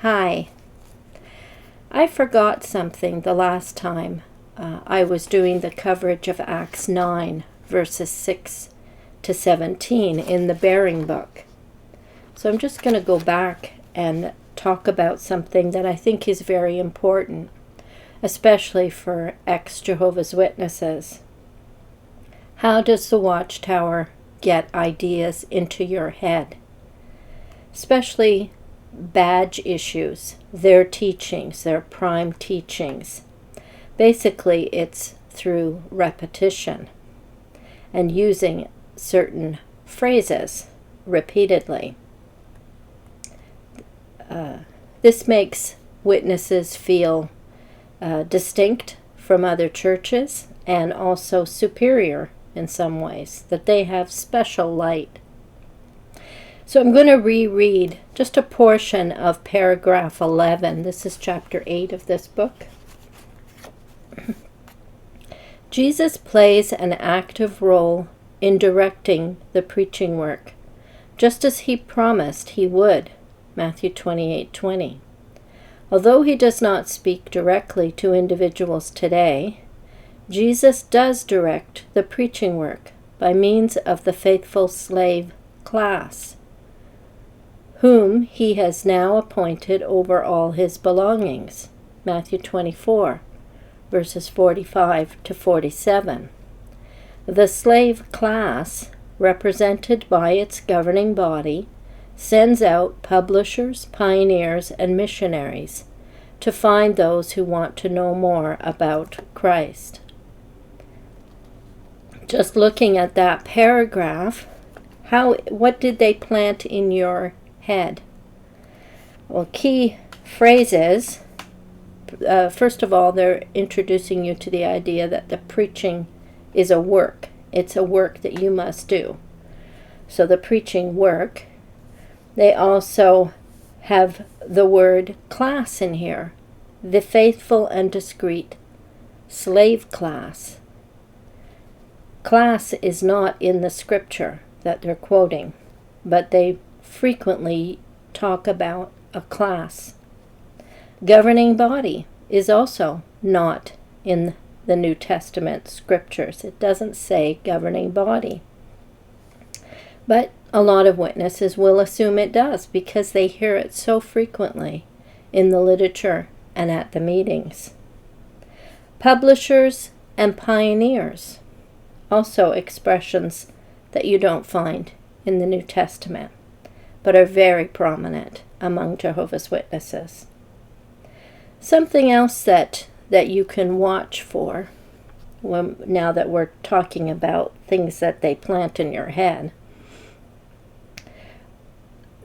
Hi. I forgot something the last time I was doing the coverage of Acts 9, verses 6 to 17 in the Bearing book. So I'm just going to go back and talk about something that I think is very important, especially for ex-Jehovah's Witnesses. How does the Watchtower get ideas into your head? Especially badge issues, their teachings, their prime teachings. Basically, it's through repetition and using certain phrases repeatedly. This makes witnesses feel distinct from other churches and also superior in some ways, that they have special light. So I'm going to reread just a portion of paragraph 11. This is chapter 8 of this book. Jesus plays an active role in directing the preaching work, just as he promised he would, Matthew 28:20. Although he does not speak directly to individuals today, Jesus does direct the preaching work by means of the faithful slave class, whom he has now appointed over all his belongings. Matthew 24, verses 45 to 47. The slave class, represented by its governing body, sends out publishers, pioneers, and missionaries to find those who want to know more about Christ. Just looking at that paragraph, what did they plant in your head? Well, key phrases. First of all, they're introducing you to the idea that the preaching is a work. It's a work that you must do. So the preaching work. They also have the word class in here. The faithful and discreet slave class. Class is not in the scripture that they're quoting, but they frequently talk about a class. Governing body is also not in the New Testament scriptures. It doesn't say governing body. But a lot of witnesses will assume it does because they hear it so frequently in the literature and at the meetings. Publishers and pioneers, also expressions that you don't find in the New Testament, but are very prominent among Jehovah's Witnesses. Something else that you can watch for, now that we're talking about things that they plant in your head.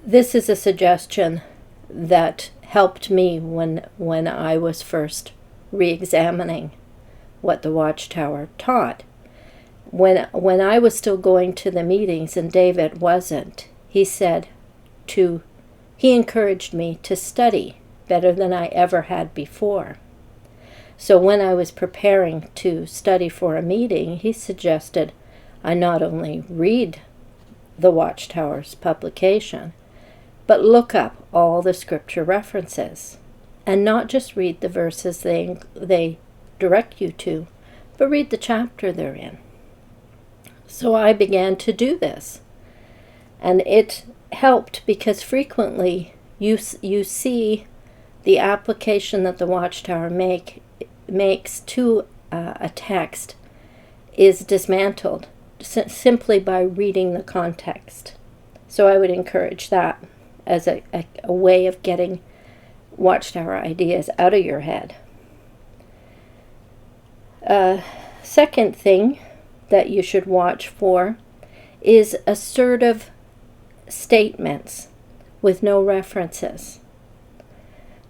This is a suggestion that helped me when I was first re-examining what the Watchtower taught. When I was still going to the meetings and David wasn't, he encouraged me to study better than I ever had before. So when I was preparing to study for a meeting, he suggested I not only read the Watchtower's publication, but look up all the scripture references, and not just read the verses they direct you to, but read the chapter they're in. So I began to do this, and it helped because frequently you see the application that the Watchtower makes to a text is dismantled simply by reading the context. So I would encourage that as a way of getting Watchtower ideas out of your head. Second thing that you should watch for is assertive statements with no references.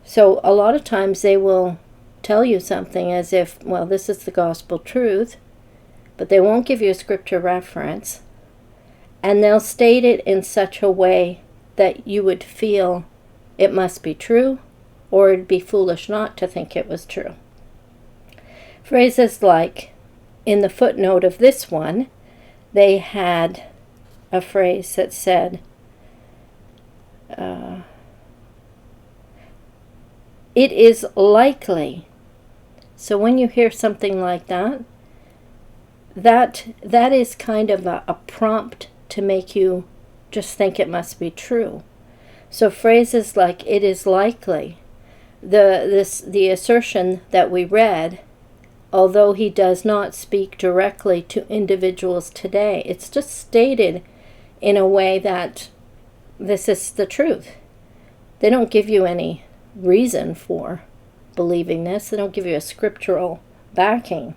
So a lot of times they will tell you something as if, well, this is the gospel truth, but they won't give you a scripture reference, and they'll state it in such a way that you would feel it must be true, or it'd be foolish not to think it was true. Phrases like, in the footnote of this one, they had a phrase that said, It is likely. So when you hear something like that, that is kind of a prompt to make you just think it must be true. So phrases like "it is likely," the assertion that we read, although he does not speak directly to individuals today, it's just stated in a way that this is the truth. They don't give you any reason for believing this. They don't give you a scriptural backing.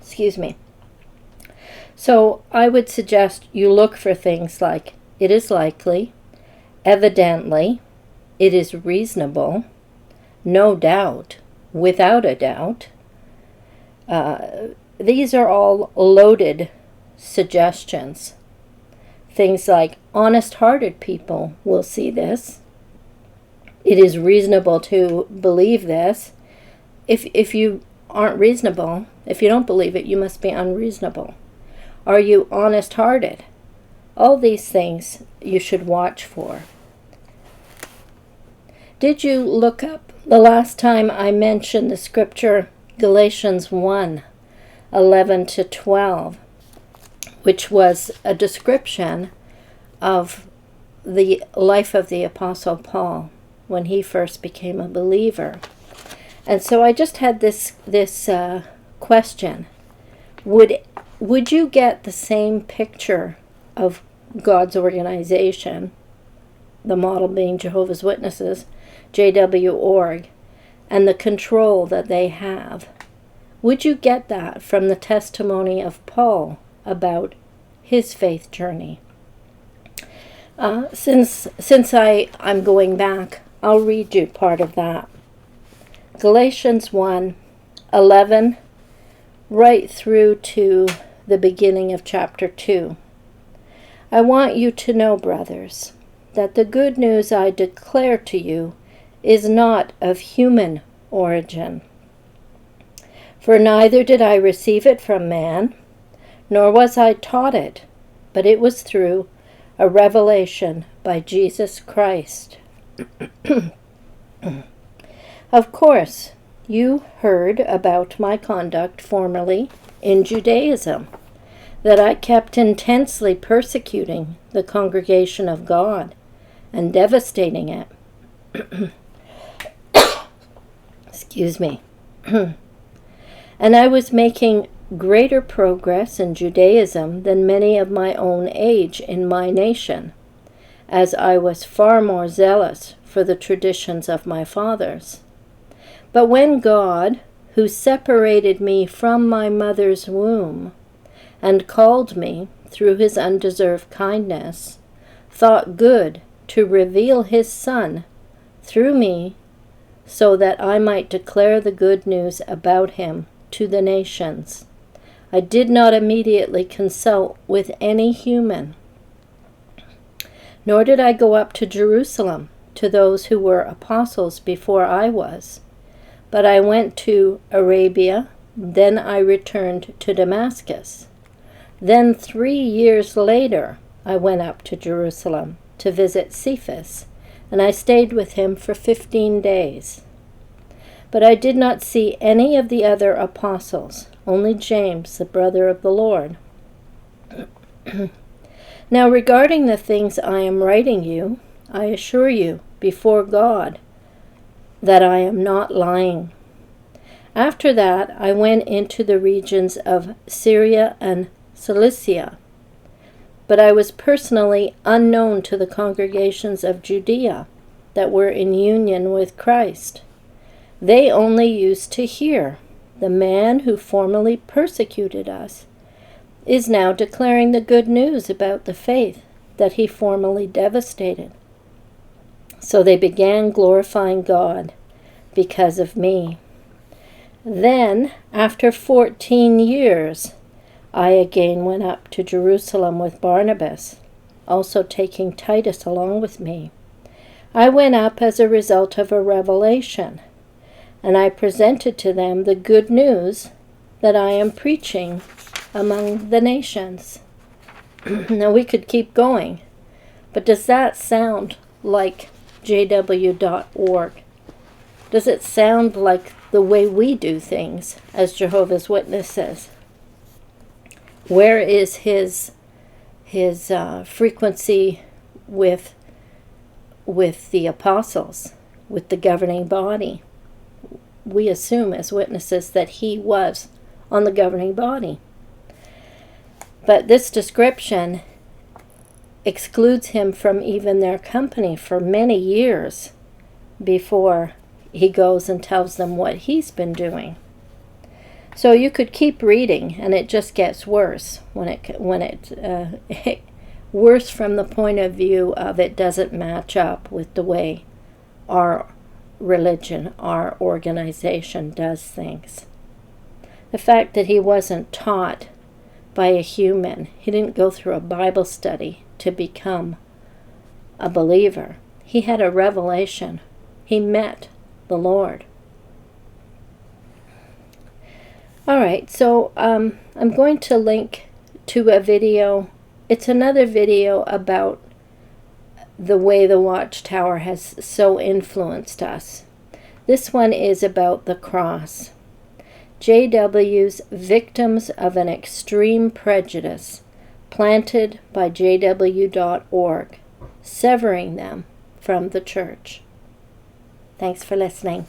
Excuse me. So I would suggest you look for things like "it is likely," "evidently," "it is reasonable," "no doubt," "without a doubt." These are all loaded suggestions. Things like honest-hearted people will see this. It is reasonable to believe this. If you aren't reasonable, if you don't believe it, you must be unreasonable. Are you honest-hearted? All these things you should watch for. Did you look up the last time I mentioned the scripture Galatians 1:11-12, which was a description of the life of the Apostle Paul when he first became a believer? And so I just had this question. Would you get the same picture of God's organization, the model being Jehovah's Witnesses, JW.org, and the control that they have? Would you get that from the testimony of Paul about his faith journey? Since I'm going back, I'll read you part of that. Galatians 1:11, right through to the beginning of chapter 2. I want you to know, brothers, that the good news I declare to you is not of human origin. For neither did I receive it from man, nor was I taught it, but it was through a revelation by Jesus Christ. Of course, you heard about my conduct formerly in Judaism, that I kept intensely persecuting the congregation of God and devastating it. Excuse me. And I was making greater progress in Judaism than many of my own age in my nation, as I was far more zealous for the traditions of my fathers. But when God, who separated me from my mother's womb and called me through his undeserved kindness, thought good to reveal his Son through me so that I might declare the good news about him to the nations, I did not immediately consult with any human, nor did I go up to Jerusalem to those who were apostles before I was. But I went to Arabia, then I returned to Damascus. Then 3 years later I went up to Jerusalem to visit Cephas, and I stayed with him for 15 days. But I did not see any of the other apostles, only James, the brother of the Lord. Now regarding the things I am writing you, I assure you before God that I am not lying. After that, I went into the regions of Syria and Cilicia, but I was personally unknown to the congregations of Judea that were in union with Christ. They only used to hear, the man who formerly persecuted us is now declaring the good news about the faith that he formerly devastated. So they began glorifying God because of me. Then, after 14 years, I again went up to Jerusalem with Barnabas, also taking Titus along with me. I went up as a result of a revelation, and I presented to them the good news that I am preaching among the nations. Now we could keep going, but does that sound like jw.org. Does it sound like the way we do things as Jehovah's Witnesses? Where is his frequency with the apostles, with the governing body? We assume as witnesses that he was on the governing body. But this description excludes him from even their company for many years before he goes and tells them what he's been doing. So you could keep reading, and it just gets worse worse from the point of view of it doesn't match up with the way our religion, our organization does things. The fact that he wasn't taught by a human, he didn't go through a Bible study to become a believer. He had a revelation. He met the Lord. All right, so I'm going to link to a video. It's another video about the way the Watchtower has so influenced us. This one is about the cross. JW's victims of an extreme prejudice planted by jw.org, severing them from the church. Thanks for listening.